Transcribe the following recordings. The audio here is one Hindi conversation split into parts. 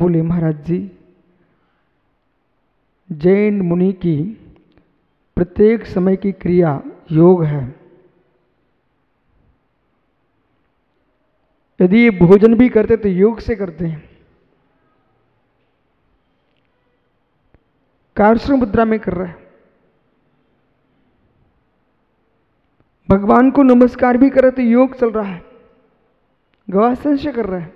बोले महाराज जी, जैन मुनि की प्रत्येक समय की क्रिया योग है। यदि ये भोजन भी करते तो योग से करते हैं, कारसु मुद्रा में कर रहे हैं। भगवान को नमस्कार भी करे तो योग चल रहा है, गवासन से कर रहे हैं।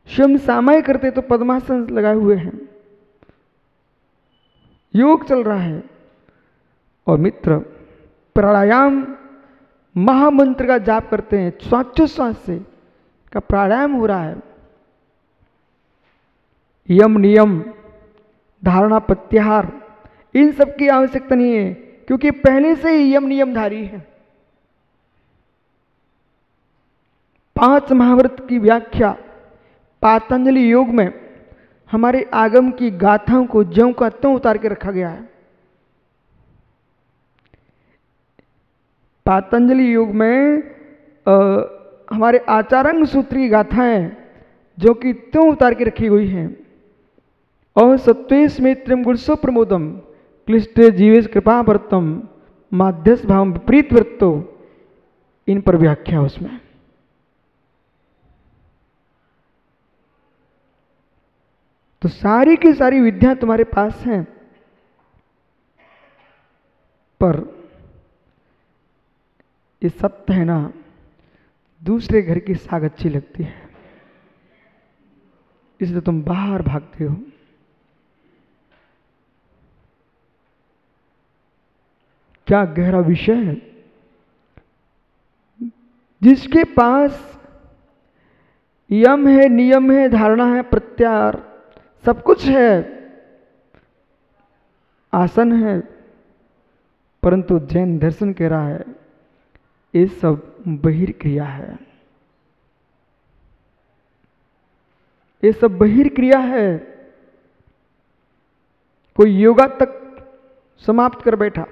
स्वयं सामाय करते तो पद्मासन लगाए हुए हैं, योग चल रहा है। और मित्र प्राणायाम महामंत्र का जाप करते हैं, श्वासोच्छ्वास से का प्राणायाम हो रहा है। यम नियम धारणा प्रत्याहार इन सब की आवश्यकता नहीं है, क्योंकि पहले से ही यम नियमधारी है। 5 महाव्रत की व्याख्या पातंजलि योग में हमारे आगम की गाथाओं को ज्यों का त्यों उतार के रखा गया है। पातंजलि योग में हमारे आचार्यांग सूत्र की गाथाएं जो कि त्यों उतार के रखी हुई हैं। और सत्वेश में त्रिम गुणसो प्रमोदम क्लिष्टे जीवेश कृपा वर्तम माध्यस भाव विपरीत वृत्तो, इन पर व्याख्या उसमें। तो सारी की सारी विद्या तुम्हारे पास हैं, पर ये सत्य है ना, दूसरे घर की साग अच्छी लगती है, इसलिए तुम बाहर भागते हो। क्या गहरा विषय है। जिसके पास यम है, नियम है, धारणा है, प्रत्याहार सब कुछ है, आसन है, परंतु जैन दर्शन कह रहा है ये सब बहिर्क्रिया है, ये सब बहिर्क्रिया है। कोई योगा तक समाप्त कर बैठा,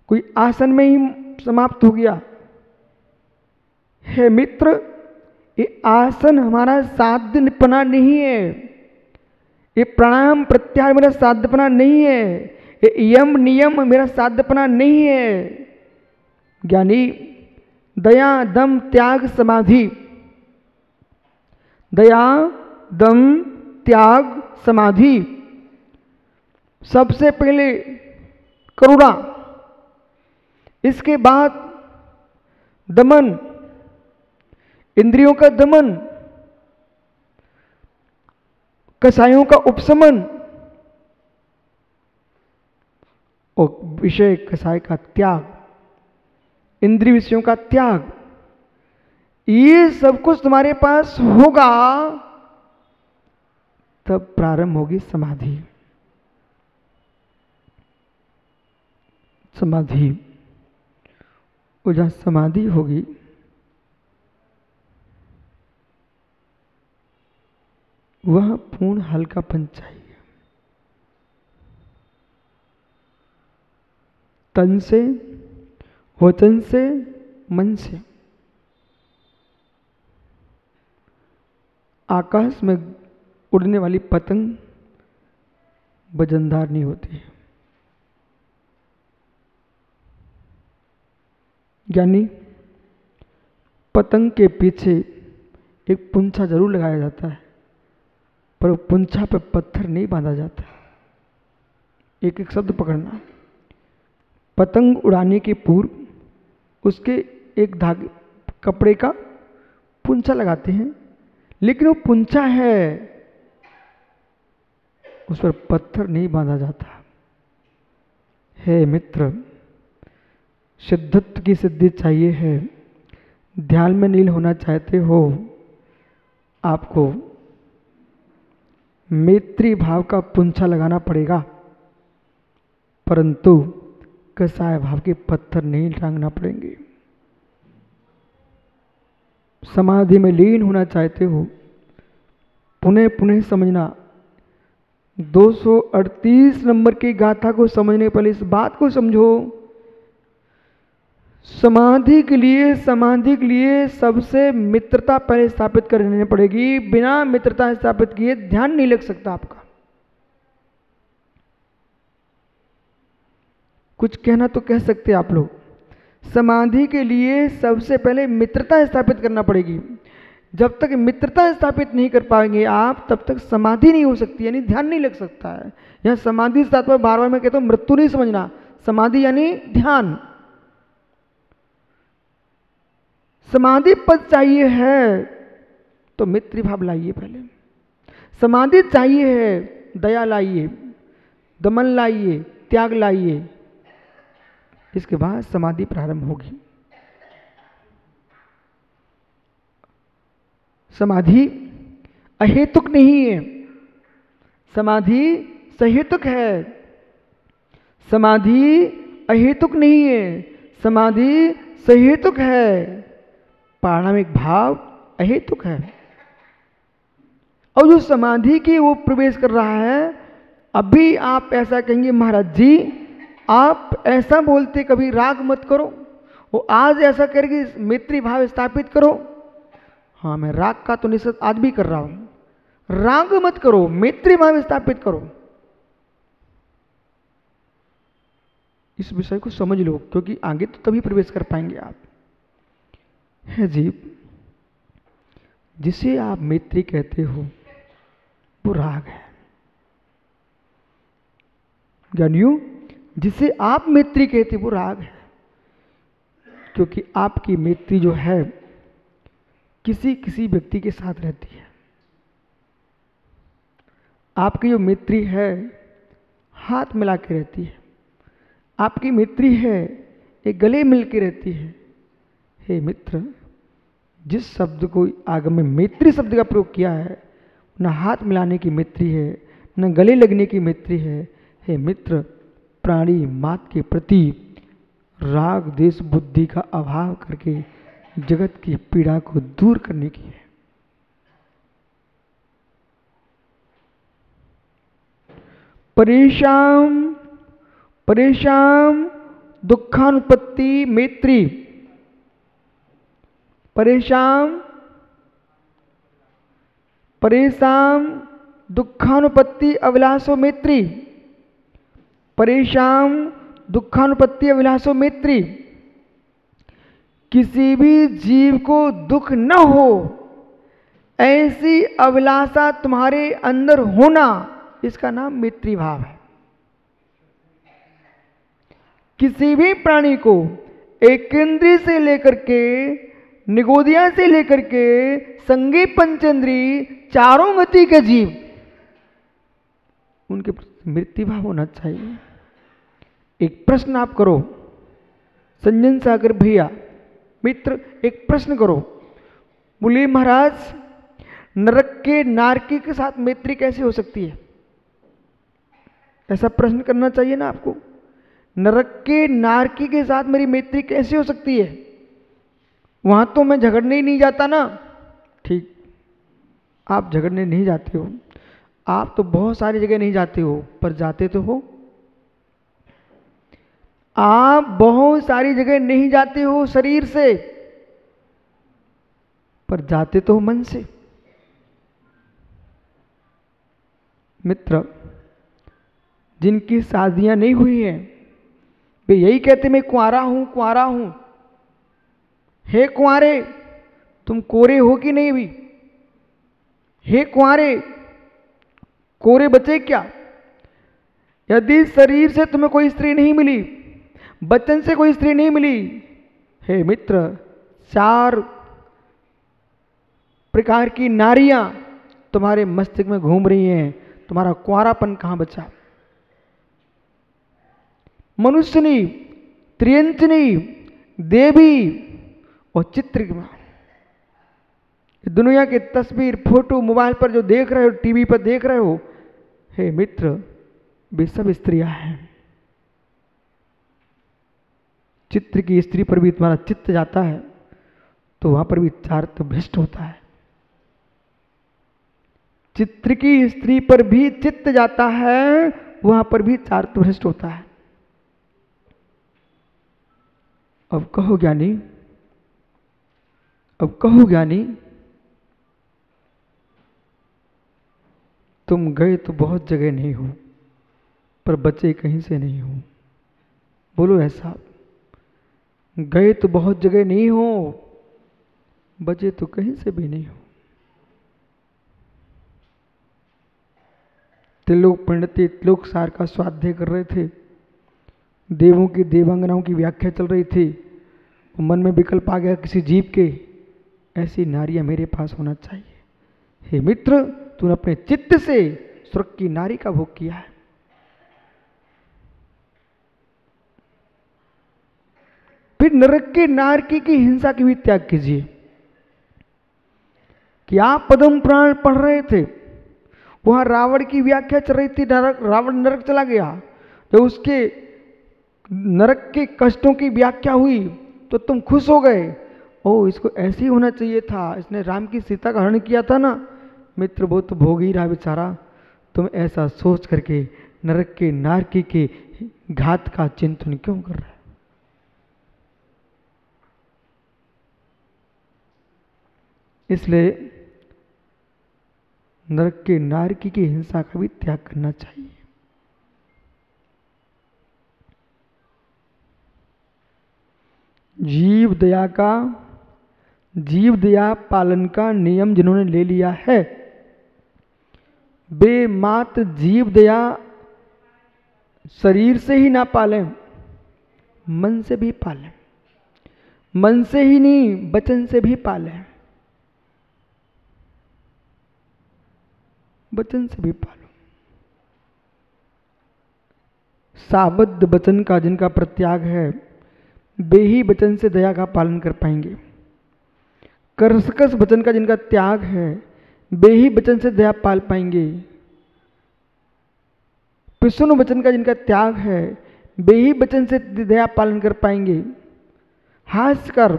कोई आसन में ही समाप्त हो गया। हे मित्र, ये आसन हमारा साध्यपना नहीं है, ये प्राणायाम प्रत्याहार मेरा साध्यपना नहीं है, ये यम नियम मेरा साध्यपना नहीं है। ज्ञानी दया दम त्याग समाधि, दया दम त्याग समाधि, सबसे पहले करुणा, इसके बाद दमन, इंद्रियों का दमन, कसायों का उपशमन और विषय कसाय का त्याग, इंद्रिय विषयों का त्याग। ये सब कुछ तुम्हारे पास होगा तब प्रारंभ होगी समाधि। समाधि, और जहां समाधि होगी वह पूर्ण हल्कापन चाहिए। तन से, वचन से, मन से। आकाश में उड़ने वाली पतंग वजनदार नहीं होती है, यानी पतंग के पीछे एक पुंछा जरूर लगाया जाता है, पर पुंछा पे पत्थर नहीं बांधा जाता। एक एक शब्द पकड़ना। पतंग उड़ाने के पूर्व उसके एक धागे कपड़े का पुंछा लगाते हैं, लेकिन वो पुंछा है, उस पर पत्थर नहीं बांधा जाता। हे मित्र, सिद्धत्व की सिद्धि चाहिए है, ध्यान में लीन होना चाहते हो, आपको मैत्री भाव का पुंछा लगाना पड़ेगा, परंतु कसाय भाव के पत्थर नहीं टांगना पड़ेंगे। समाधि में लीन होना चाहते हो, पुनः पुनः समझना। 238 नंबर की गाथा को समझने पहले इस बात को समझो, समाधि के लिए सबसे मित्रता पहले स्थापित करनी पड़ेगी। बिना मित्रता स्थापित किए ध्यान नहीं लग सकता आपका। कुछ कहना तो कह सकते आप लोग। समाधि के लिए सबसे पहले मित्रता स्थापित करना पड़ेगी। जब तक मित्रता स्थापित नहीं कर पाएंगे आप, तब तक समाधि नहीं हो सकती, यानी ध्यान नहीं लग सकता है। यहां समाधि से तात्पर्य बार बार मैं कहता हूं मृत्यु नहीं समझना। समाधि यानी ध्यान। समाधि पद चाहिए है तो मित्र भाव लाइए पहले। समाधि चाहिए है, दया लाइए, दमन लाइए, त्याग लाइए, इसके बाद समाधि प्रारंभ होगी। समाधि अहेतुक नहीं है, समाधि सहेतुक है। समाधि अहेतुक नहीं है, समाधि सहेतुक है। पारमाणिक भाव अहेतुक है। और जो समाधि की वो प्रवेश कर रहा है, अभी आप ऐसा कहेंगे महाराज जी आप ऐसा बोलते कभी राग मत करो, वो आज ऐसा करके मैत्री भाव स्थापित करो। हाँ, मैं राग का तो निषेध आज भी कर रहा हूं। राग मत करो, मैत्री भाव स्थापित करो। इस विषय को समझ लो, क्योंकि आगे तो तभी प्रवेश कर पाएंगे आप। है जीव, जिसे आप मैत्री कहते हो वो राग है। ज्ञानियों, जिसे आप मैत्री कहते वो राग है, क्योंकि आपकी मैत्री जो है किसी किसी व्यक्ति के साथ रहती है। आपकी जो मैत्री है हाथ मिला के रहती है, आपकी मैत्री है एक गले मिल के रहती है। हे मित्र, जिस शब्द को आगम में मैत्री शब्द का प्रयोग किया है, न हाथ मिलाने की मैत्री है, न गले लगने की मैत्री है। हे मित्र, प्राणी मात्र के प्रति राग देश बुद्धि का अभाव करके जगत की पीड़ा को दूर करने की है। परेशान दुखानुपत्ति मैत्री। परेशान दुखानुपत्ति अभिलाषो मैत्री। परेशान दुखानुपत्ति अभिलाषो मैत्री। किसी भी जीव को दुख न हो ऐसी अभिलाषा तुम्हारे अंदर होना, इसका नाम मैत्री भाव है। किसी भी प्राणी को एकेंद्रीय से लेकर के निगोदिया से लेकर के संगी पंचेंद्री चारों गति के जीव, उनके मृत्यु भाव होना चाहिए। एक प्रश्न आप करो, संजन सागर भैया मित्र, एक प्रश्न करो। बोले महाराज, नरक के नारकी के साथ मैत्री कैसे हो सकती है? ऐसा प्रश्न करना चाहिए ना आपको। नरक के नारकी के साथ मेरी मैत्री कैसे हो सकती है? वहां तो मैं झगड़ने ही नहीं जाता ना। ठीक, आप झगड़ने नहीं जाते हो, आप तो बहुत सारी जगह नहीं जाते हो, पर जाते तो हो। आप बहुत सारी जगह नहीं जाते हो शरीर से, पर जाते तो हो मन से। मित्र, जिनकी शादियां नहीं हुई हैं, वे यही कहते मैं कुंवारा हूं, कुंवारा हूं। हे कुंवारे, तुम कोरे हो कि नहीं भी? हे कुंवारे, कोरे बचे क्या? यदि शरीर से तुम्हें कोई स्त्री नहीं मिली, बचन से कोई स्त्री नहीं मिली, हे मित्र, 4 प्रकार की नारियां तुम्हारे मस्तिष्क में घूम रही हैं, तुम्हारा कुंवारापन कहां बचा? मनुष्यनी, त्रियंचनी, देवी और चित्रिका, दुनिया की तस्वीर फोटो मोबाइल पर जो देख रहे हो, टीवी पर देख रहे हो, हे मित्र, वे सब स्त्रियां हैं। चित्र की स्त्री पर भी तुम्हारा चित्त जाता है तो वहां पर भी चारित्र भ्रष्ट होता है। चित्र की स्त्री पर भी चित्त जाता है, वहां पर भी चारित्र भ्रष्ट होता है। अब कहो ज्ञानी, अब कहो ज्ञानी, तुम गए तो बहुत जगह नहीं हो, पर बचे कहीं से नहीं हो। बोलो ऐसा, गए तो बहुत जगह नहीं हो, बचे तो कहीं से भी नहीं हो। त्रिलोक पंडित त्रिलोक सार का स्वाध्याय कर रहे थे, देवों की देवांगनाओं की व्याख्या चल रही थी। मन में विकल्प आ गया किसी जीव के, ऐसी नारियां मेरे पास होना चाहिए। हे मित्र, तूने अपने चित्त से स्वर्ग की नारी का भोग किया है। फिर नरक के नारकी की हिंसा की भी त्याग कीजिए। कि आप पद्म पुराण पढ़ रहे थे, वहां रावण की व्याख्या चल रही थी, रावण नरक चला गया, तो उसके नरक के कष्टों की व्याख्या हुई तो तुम खुश हो गए, ओ इसको ऐसे ही होना चाहिए था, इसने राम की सीता का हरण किया था ना। मित्र, वो तो भोग ही रहा बेचारा, तुम ऐसा सोच करके नरक के नारकी के घात का चिंतन क्यों कर रहे हो? इसलिए नरक के नारकी की हिंसा का भी त्याग करना चाहिए। जीव दया पालन का नियम जिन्होंने ले लिया है, वे मात्र जीव दया शरीर से ही ना पालें, मन से भी पालें। मन से ही नहीं, वचन से भी पालें, वचन से भी पालो। साबद्ध वचन का जिनका प्रत्याग है, वे ही वचन से दया का पालन कर पाएंगे। करकस वचन का जिनका त्याग है, वे ही वचन से दया पाल पाएंगे। पिसुन वचन का जिनका त्याग है, वे ही वचन से दया पालन कर पाएंगे। हास्य कर,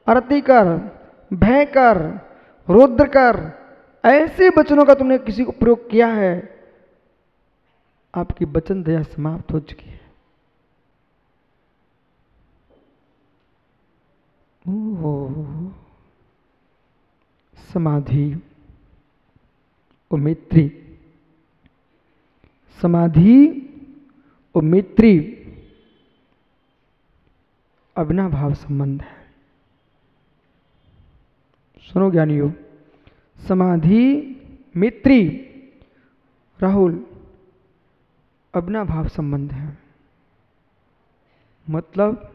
अरति कर, भय कर, रौद्र कर, ऐसे वचनों का तुमने किसी को प्रयोग किया है, आपकी वचन दया समाप्त हो चुकी है। समाधि और मैत्री, समाधि और मैत्री अविनाभाव संबंध है। सुनो ज्ञानियों, समाधि मैत्री राहुल अविनाभाव संबंध है। मतलब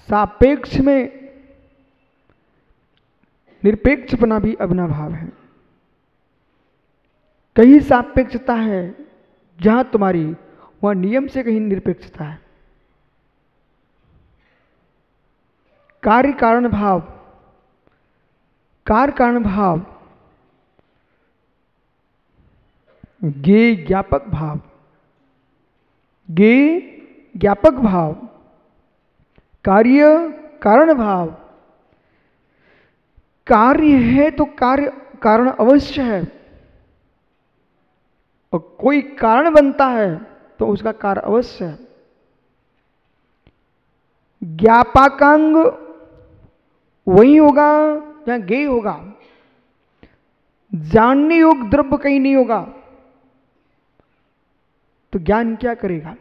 सापेक्ष में निरपेक्षपना भी अविनाभाव है। कहीं सापेक्षता है जहां तुम्हारी, वहां नियम से कहीं निरपेक्षता है। कार्य कारण भाव, कार्य कारण भाव, ज्ञेय ज्ञापक भाव, ज्ञेय ज्ञापक भाव, कार्य कारण भाव। कार्य है तो कार्य कारण अवश्य है, और कोई कारण बनता है तो उसका कार्य अवश्य है। ज्ञापकांग वही होगा जहां ज्ञेय होगा, जानने योग्य द्रव्य कहीं नहीं होगा, तो ज्ञान क्या करेगा?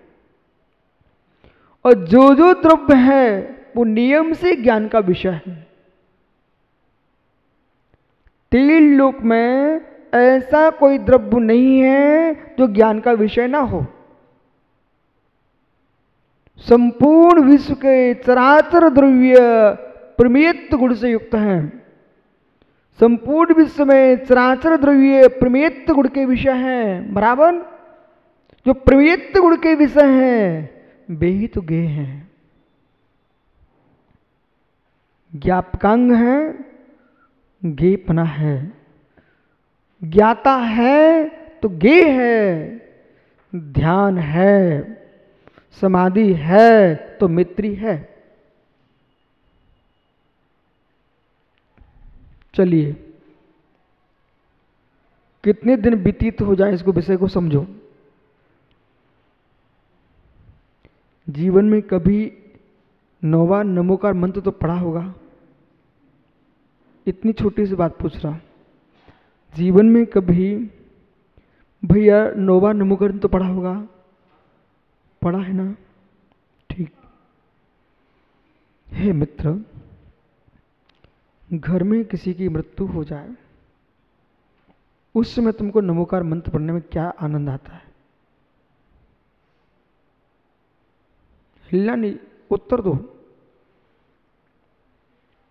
और जो जो द्रव्य है वो नियम से ज्ञान का विषय है। तेल लोक में ऐसा कोई द्रव्य नहीं है जो ज्ञान का विषय ना हो। संपूर्ण विश्व के चराचर द्रव्य प्रमेयत्व गुण से युक्त हैं। संपूर्ण विश्व में चराचर द्रव्य प्रमेयत्व गुण के विषय हैं। बराबर, जो प्रमेयत्व गुण के विषय हैं वे ही तो ज्ञेय हैं। ज्ञापकांग है, ज्ञेयपना है। ज्ञाता है तो ज्ञेय है, ध्यान है, समाधि है तो मैत्री है। चलिए, कितने दिन व्यतीत हो जाए इसको विषय को समझो। जीवन में कभी 9वां नमोकार मंत्र तो पढ़ा होगा? इतनी छोटी सी बात पूछ रहा हूं, जीवन में कभी भैया 9वां नमोकार तो पढ़ा होगा? पढ़ा है ना? ठीक। हे मित्र, घर में किसी की मृत्यु हो जाए, उस समय तुमको नमोकार मंत्र पढ़ने में क्या आनंद आता है? हिलना नहीं, उत्तर दो।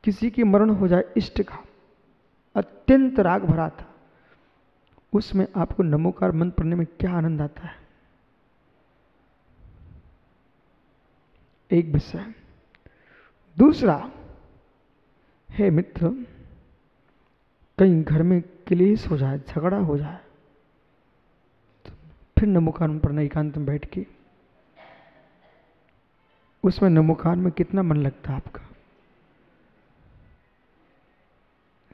किसी की मरण हो जाए, इष्ट का, अत्यंत राग भरा था, उसमें आपको नमोकार मंत्र पढ़ने में क्या आनंद आता है? एक विषय। दूसरा, हे मित्र, कहीं घर में क्लेश हो जाए, झगड़ा हो जाए, तो फिर नमोकार मंत्र पढ़ना एकांत में बैठ के, उसमें नमोकार में कितना मन लगता है आपका?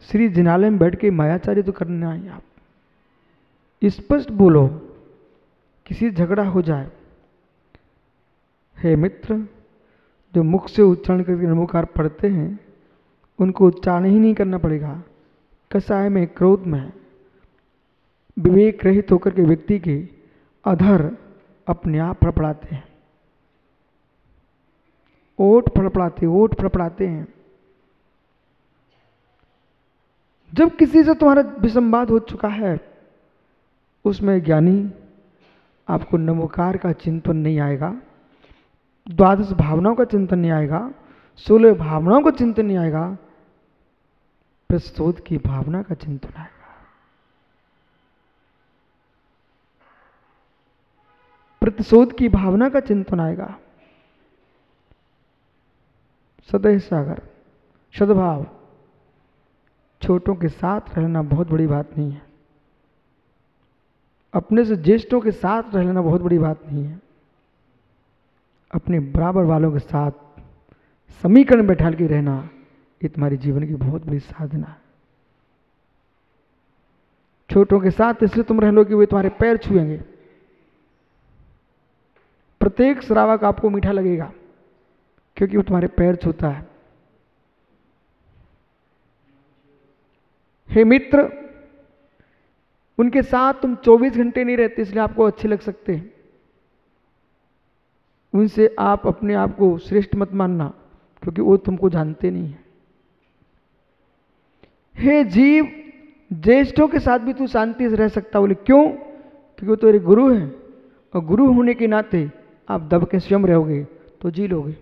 श्री जिनालय में बैठ के मायाचार्य तो करने आए आप। स्पष्ट बोलो, किसी झगड़ा हो जाए, हे मित्र, जो मुख से उच्चारण करके नमोकार पढ़ते हैं उनको उच्चारण ही नहीं करना पड़ेगा। कसाय में, क्रोध में, विवेक रहित होकर के व्यक्ति के अधर अपने आप फड़फड़ाते हैं, ओठ फड़फड़ाते हैं। जब किसी से तुम्हारा विसंवाद हो चुका है, उसमें ज्ञानी आपको नमोकार का चिंतन नहीं आएगा, द्वादश भावनाओं का चिंतन नहीं आएगा, 16 भावनाओं का चिंतन नहीं आएगा, प्रस्तोत की भावना का चिंतन आएगा। प्रतिशोध की भावना का चिंतन आएगा। सदैव सागर, सद्भाव, छोटों के साथ रहना बहुत बड़ी बात नहीं है, अपने से ज्येष्ठों के साथ रहना बहुत बड़ी बात नहीं है, अपने बराबर वालों के साथ समीकरण बैठाल के रहना, ये तुम्हारी जीवन की बहुत बड़ी साधना है। छोटों के साथ इसलिए तुम रह लो कि वे तुम्हारे पैर छुएंगे, प्रत्येक श्रावक आपको मीठा लगेगा क्योंकि वो तुम्हारे पैर छूता है। हे मित्र, उनके साथ तुम 24 घंटे नहीं रहते इसलिए आपको अच्छे लग सकते हैं, उनसे आप अपने आप को श्रेष्ठ मत मानना क्योंकि वो तुमको जानते नहीं है। हे जीव, ज्येष्ठों के साथ भी तू शांति से रह सकता, बोले क्यों? क्योंकि वो तेरे गुरु हैं और गुरु होने के नाते आप दब के स्वयं रहोगे तो जी लोगे।